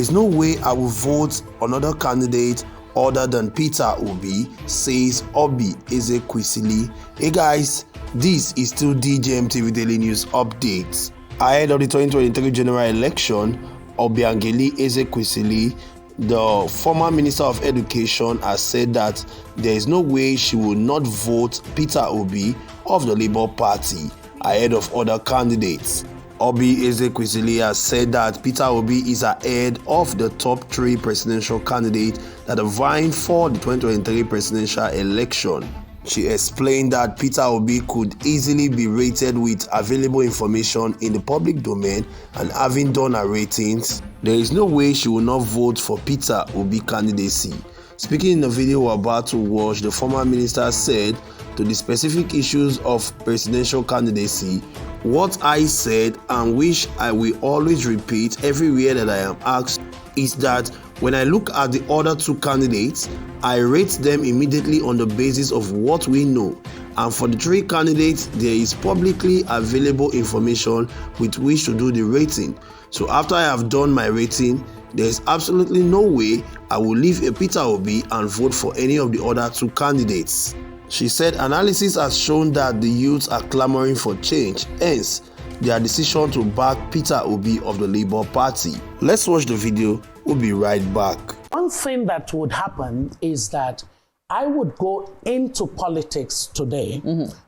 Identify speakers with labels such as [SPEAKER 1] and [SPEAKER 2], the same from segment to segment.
[SPEAKER 1] is no way I will vote another candidate other than Peter Obi, says Obi Ezekwesili. Hey guys, this is still DJMTV Daily News Updates. Ahead of the 2023 general election, Obi Ezekwesili, the former Minister of Education, has said that there is no way she will not vote Peter Obi of the Labour Party ahead of other candidates. Obi Ezekwesili has said that Peter Obi is ahead of the top 3 presidential candidates that are vying for the 2023 presidential election. She explained that Peter Obi could easily be rated with available information in the public domain, and having done her ratings, there is no way she will not vote for Peter Obi candidacy. Speaking in the video we're about to watch, the former minister said to the specific issues of presidential candidacy, "What I said and which I will always repeat everywhere that I am asked is that when I look at the other 2 candidates, I rate them immediately on the basis of what we know. And for the 3 candidates, there is publicly available information with which to do the rating. So after I have done my rating, there is absolutely no way I will leave a Peter Obi and vote for any of the other 2 candidates." She said analysis has shown that the youths are clamoring for change, hence their decision to back Peter Obi of the Labour Party. Let's watch the video. We'll be right back.
[SPEAKER 2] One thing that would happen is that I would go into politics today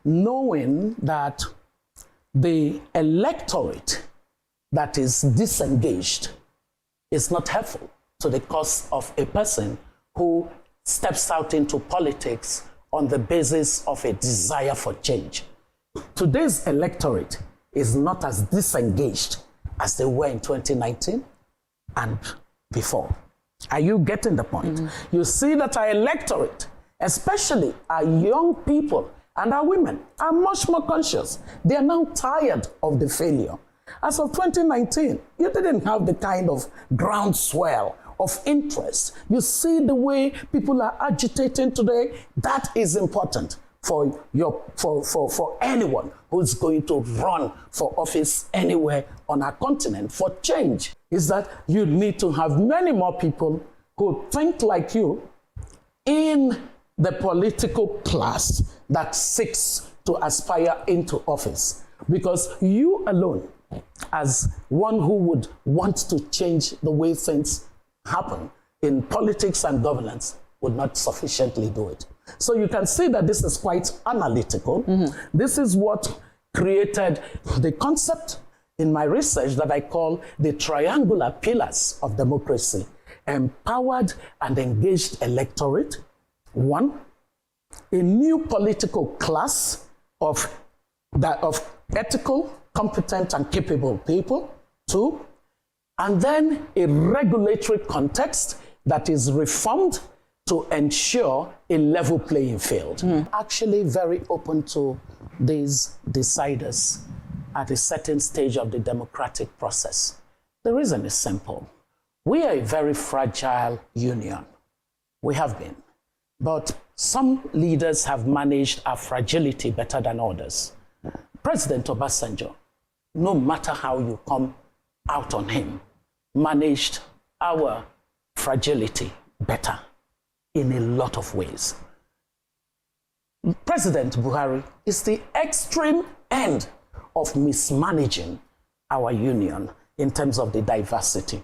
[SPEAKER 2] knowing that the electorate that is disengaged is not helpful to the cause of a person who steps out into politics on the basis of a desire for change. Today's electorate is not as disengaged as they were in 2019 and before. Are you getting the point? You see that our electorate, especially our young people and our women, are much more conscious. They are now tired of the failure. As of 2019, you didn't have the kind of groundswell of interest. You see the way people are agitating today. That is important for anyone who's going to run for office anywhere on our continent for change, is that you need to have many more people who think like you in the political class that seeks to aspire into office. Because you alone, as one who would want to change the way things happen in politics and governance, would not sufficiently do it. So you can see that this is quite analytical. This is what created the concept in my research that I call the triangular pillars of democracy: empowered and engaged electorate, 1; a new political class of ethical, competent, and capable people, 2; and then a regulatory context that is reformed to ensure a level playing field. Actually very open to these deciders at a certain stage of the democratic process. The reason is simple. We are a very fragile union. We have been. But some leaders have managed our fragility better than others. President Obasanjo, no matter how you come out on him, managed our fragility better in a lot of ways. President Buhari is the extreme end of mismanaging our union in terms of the diversity.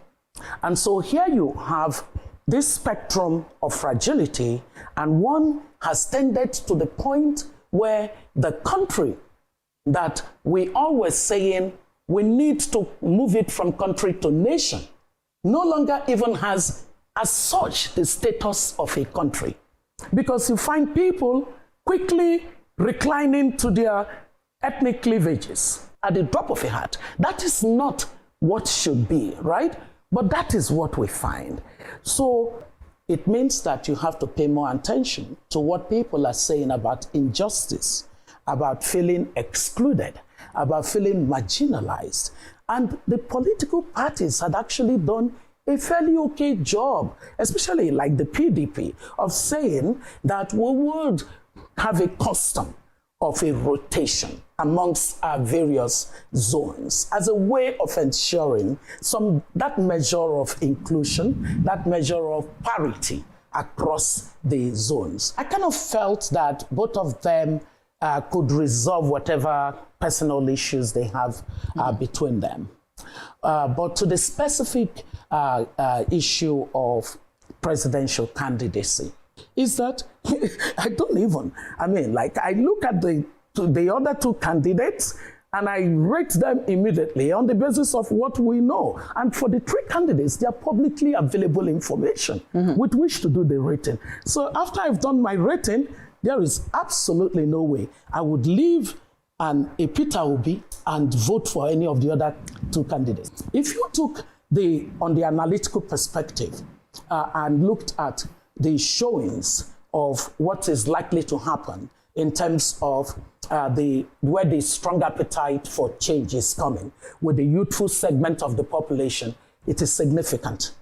[SPEAKER 2] And so here you have this spectrum of fragility, and one has tended to the point where the country that we always saying we need to move it from country to nation no longer even has as such the status of a country, because you find people quickly reclining to their ethnic cleavages at the drop of a hat. That is not what should be, right? But that is what we find. So it means that you have to pay more attention to what people are saying about injustice, about feeling excluded, about feeling marginalized. And the political parties had actually done a fairly okay job, especially like the PDP, of saying that we would have a custom of a rotation amongst various zones as a way of ensuring that measure of inclusion, that measure of parity across the zones. I kind of felt that both of them could resolve whatever personal issues they have between them. But to the specific issue of presidential candidacy, is that I look at the other two candidates and I rate them immediately on the basis of what we know. And for the three candidates, they are publicly available information with which to do the rating. So after I've done my rating, there is absolutely no way I would leave a Peter Obi and vote for any of the other two candidates. If you took on the analytical perspective and looked at the showings of what is likely to happen in terms of where the strong appetite for change is coming with the youthful segment of the population, it is significant.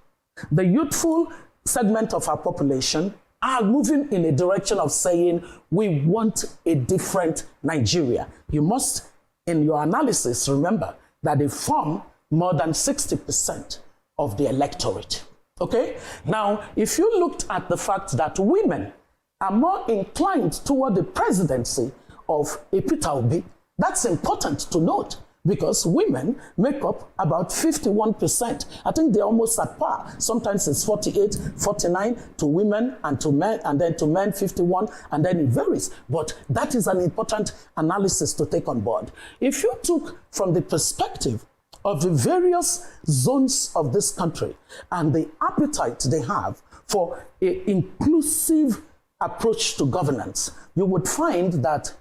[SPEAKER 2] The youthful segment of our population are moving in a direction of saying, we want a different Nigeria. You must, in your analysis, remember that they form more than 60% of the electorate. Okay? Now, if you looked at the fact that women are more inclined toward the presidency of a Peter Obi, that's important to note because women make up about 51%. I think they're almost at par. Sometimes it's 48, 49 to women and to men, and then to men 51, and then it varies. But that is an important analysis to take on board. If you took from the perspective of the various zones of this country and the appetite they have for an inclusive approach to governance, you would find that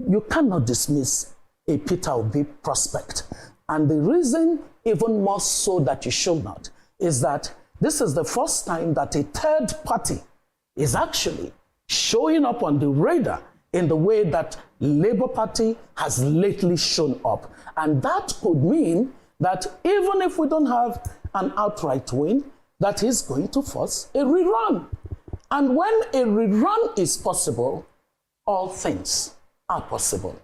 [SPEAKER 2] you cannot dismiss a Peter Obi prospect. And the reason, even more so, that you should not, is that this is the first time that a third party is actually showing up on the radar in the way that Labour Party has lately shown up. And that could mean that even if we don't have an outright win, that is going to force a rerun. And when a rerun is possible, all things are possible.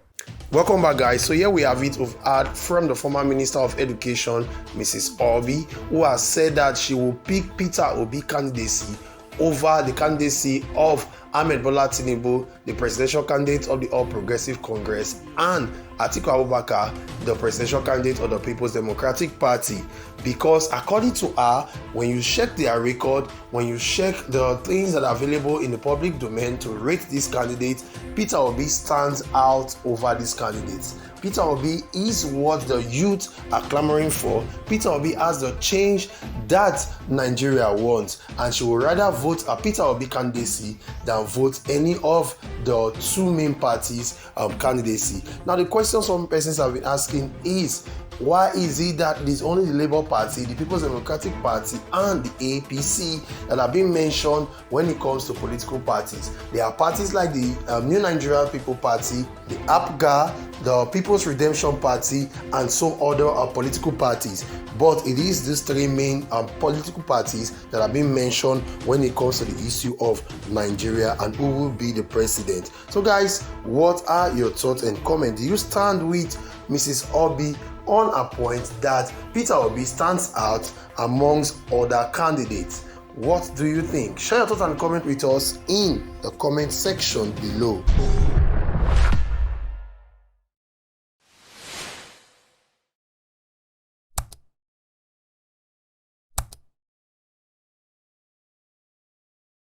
[SPEAKER 1] Welcome back, guys. So here we have it. We've heard from the former Minister of Education, Mrs. Obi, who has said that she will pick Peter Obi candidacy over the candidacy of Ahmed Bola Tinubu, the presidential candidate of the All Progressive Congress, and Atiku Abubakar, the presidential candidate of the People's Democratic Party. Because according to her, when you check their record, when you check the things that are available in the public domain to rate these candidates, Peter Obi stands out over these candidates. Peter Obi is what the youth are clamoring for. Peter Obi has the change that Nigeria wants, and she would rather vote a Peter Obi candidacy than vote any of the two main parties' candidacy. Now, the question some persons have been asking is, why is it that it is only the Labour Party, the People's Democratic Party, and the APC that are being mentioned when it comes to political parties? There are parties like the New Nigerian People Party, the APGA, the People's Redemption Party, and some other political parties. But it is these three main political parties that are being mentioned when it comes to the issue of Nigeria and who will be the president. So guys, what are your thoughts and comments? Do you stand with Mrs. Obi on a point that Peter Obi stands out amongst other candidates? What do you think? Share your thoughts and comment with us in the comment section below.